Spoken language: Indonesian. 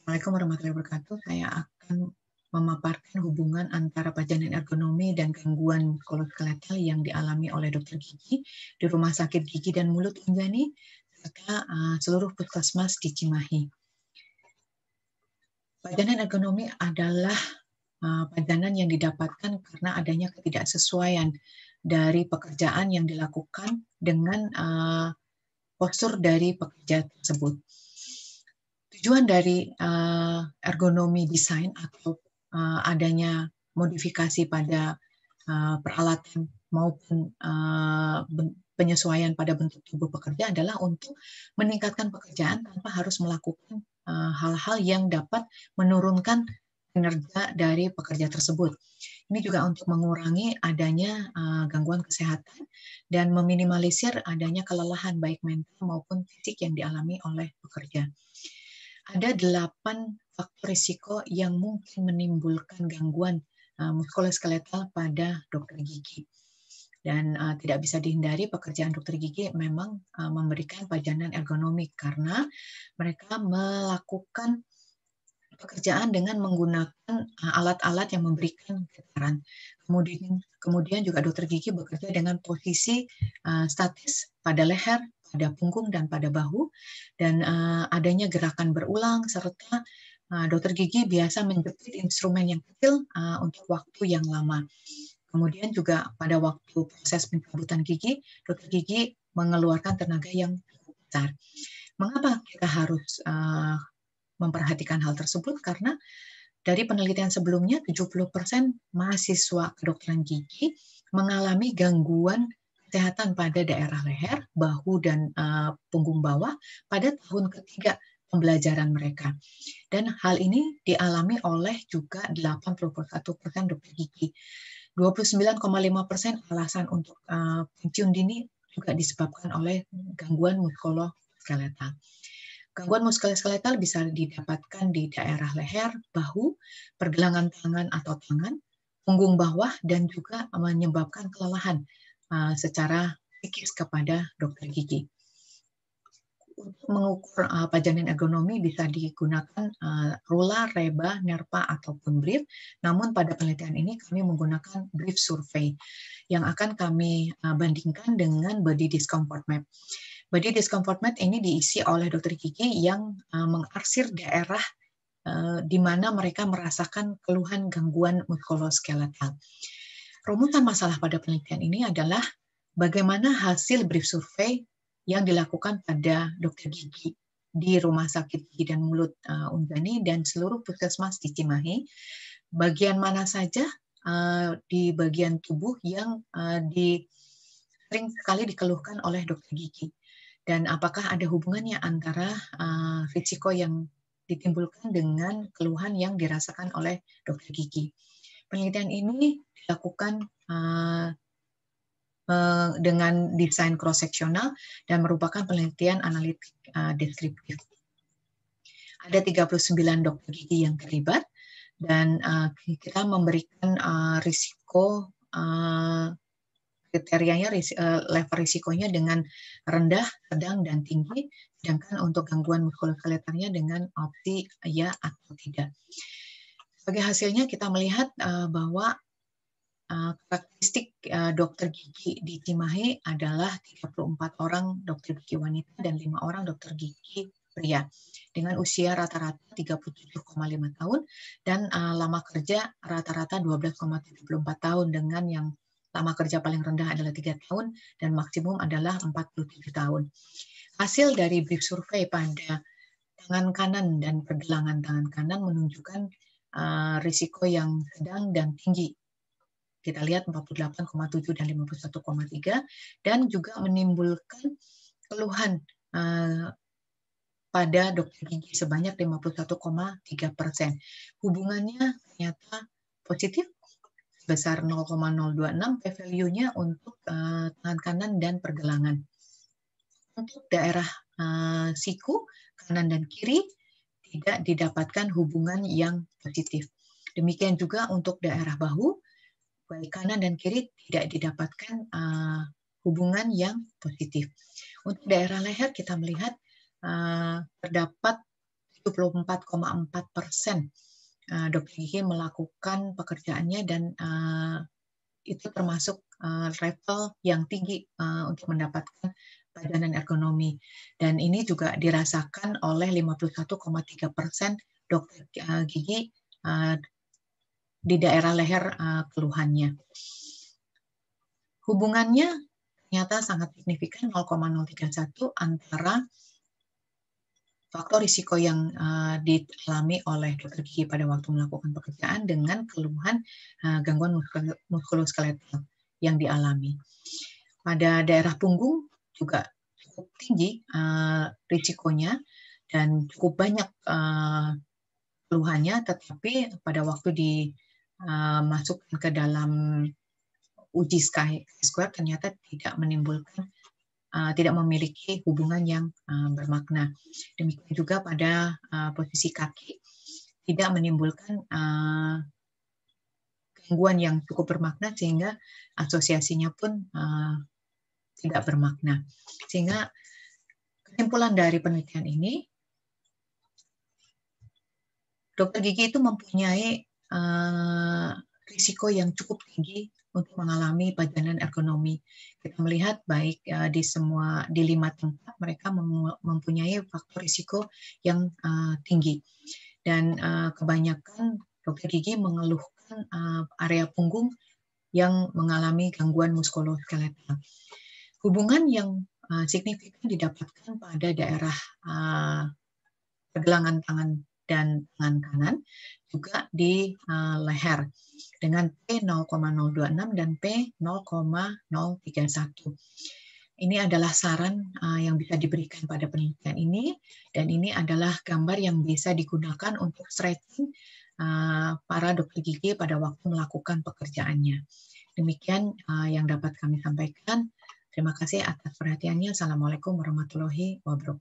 Assalamualaikum warahmatullahi wabarakatuh. Saya akan memaparkan hubungan antara pajanan ergonomi dan gangguan muskuloskeletal yang dialami oleh dokter gigi di Rumah Sakit Gigi dan Mulut Unjani serta seluruh puskesmas di Cimahi. Pajanan ergonomi adalah pajanan yang didapatkan karena adanya ketidaksesuaian dari pekerjaan yang dilakukan dengan postur dari pekerja tersebut. Tujuan dari ergonomi desain atau adanya modifikasi pada peralatan maupun penyesuaian pada bentuk tubuh pekerja adalah untuk meningkatkan pekerjaan tanpa harus melakukan hal-hal yang dapat menurunkan kinerja dari pekerja tersebut. Ini juga untuk mengurangi adanya gangguan kesehatan dan meminimalisir adanya kelelahan baik mental maupun fisik yang dialami oleh pekerja. Ada 8 faktor risiko yang mungkin menimbulkan gangguan muskuloskeletal pada dokter gigi. Dan tidak bisa dihindari pekerjaan dokter gigi memang memberikan pajanan ergonomik karena mereka melakukan pekerjaan dengan menggunakan alat-alat yang memberikan getaran. Kemudian juga dokter gigi bekerja dengan posisi statis pada leher, pada punggung, dan pada bahu. Dan adanya gerakan berulang serta dokter gigi biasa menjepit instrumen yang kecil untuk waktu yang lama. Kemudian juga pada waktu proses pencabutan gigi, dokter gigi mengeluarkan tenaga yang cukup besar. Mengapa kita harus memperhatikan hal tersebut? Karena dari penelitian sebelumnya 70% mahasiswa kedokteran gigi mengalami gangguan kesehatan pada daerah leher, bahu, dan punggung bawah pada tahun ketiga pembelajaran mereka. Dan hal ini dialami oleh juga 81% dokter gigi. 29,5% alasan untuk pensiun dini juga disebabkan oleh gangguan muskuloskeletal. Gangguan muskuloskeletal bisa didapatkan di daerah leher, bahu, pergelangan tangan atau tangan, punggung bawah, dan juga menyebabkan kelelahan secara psikis kepada dokter gigi. Untuk mengukur pajanan ergonomi bisa digunakan rula, reba, nerpa, ataupun brief. Namun pada penelitian ini kami menggunakan brief survey yang akan kami bandingkan dengan body discomfort map. Body discomfort map ini diisi oleh dokter gigi yang mengarsir daerah di mana mereka merasakan keluhan gangguan muskuloskeletal. Rumusan masalah pada penelitian ini adalah bagaimana hasil brief survey yang dilakukan pada dokter gigi di Rumah Sakit Gigi dan Mulut Unjani dan seluruh puskesmas di Cimahi, bagian mana saja di bagian tubuh yang sering sekali dikeluhkan oleh dokter gigi, dan apakah ada hubungannya antara risiko yang ditimbulkan dengan keluhan yang dirasakan oleh dokter gigi. Penelitian ini dilakukan dengan desain cross-seksional dan merupakan penelitian analitik deskriptif. Ada 39 dokter gigi yang terlibat dan kita memberikan risiko kriterianya level risikonya dengan rendah, sedang, dan tinggi, sedangkan untuk gangguan muskuloskeletalnya dengan opsi ya atau tidak. Sebagai hasilnya kita melihat bahwa karakteristik dokter gigi di Cimahi adalah 34 orang dokter gigi wanita dan 5 orang dokter gigi pria dengan usia rata-rata 37,5 tahun dan lama kerja rata-rata 12,74 tahun dengan yang lama kerja paling rendah adalah 3 tahun dan maksimum adalah 47 tahun. Hasil dari brief survey pada tangan kanan dan pergelangan tangan kanan menunjukkan risiko yang sedang dan tinggi. Kita lihat 48,7 dan 51,3 dan juga menimbulkan keluhan pada dokter gigi sebanyak 51,3%. Hubungannya ternyata positif sebesar 0,026 p-value-nya untuk tangan kanan dan pergelangan. Untuk daerah siku kanan dan kiri tidak didapatkan hubungan yang positif. Demikian juga untuk daerah bahu, baik kanan dan kiri tidak didapatkan hubungan yang positif. Untuk daerah leher kita melihat terdapat 74,4% dokter gigi melakukan pekerjaannya, dan itu termasuk level yang tinggi untuk mendapatkan pelayanan ergonomi. Dan ini juga dirasakan oleh 51,3% dokter gigi di daerah leher keluhannya. Hubungannya ternyata sangat signifikan, 0,031 antara faktor risiko yang dialami oleh dokter gigi pada waktu melakukan pekerjaan dengan keluhan gangguan muskuloskeletal yang dialami. Pada daerah punggung juga cukup tinggi risikonya dan cukup banyak keluhannya, tetapi pada waktu dimasukkan ke dalam uji Chi-square ternyata tidak memiliki hubungan yang bermakna. Demikian juga pada posisi kaki, tidak menimbulkan gangguan yang cukup bermakna, sehingga asosiasinya pun tidak bermakna. Sehingga kesimpulan dari penelitian ini, dokter gigi itu mempunyai risiko yang cukup tinggi untuk mengalami padanan ergonomi. Kita melihat baik di 5 tempat mereka mempunyai faktor risiko yang tinggi, dan kebanyakan dokter gigi mengeluhkan area punggung yang mengalami gangguan muskuloskeletal. Hubungan yang signifikan didapatkan pada daerah pergelangan tangan dan tangan kanan, juga di leher dengan P0,026 dan P0,031. Ini adalah saran yang bisa diberikan pada penelitian ini, dan ini adalah gambar yang bisa digunakan untuk stretching para dokter gigi pada waktu melakukan pekerjaannya. Demikian yang dapat kami sampaikan. Terima kasih atas perhatiannya. Assalamualaikum warahmatullahi wabarakatuh.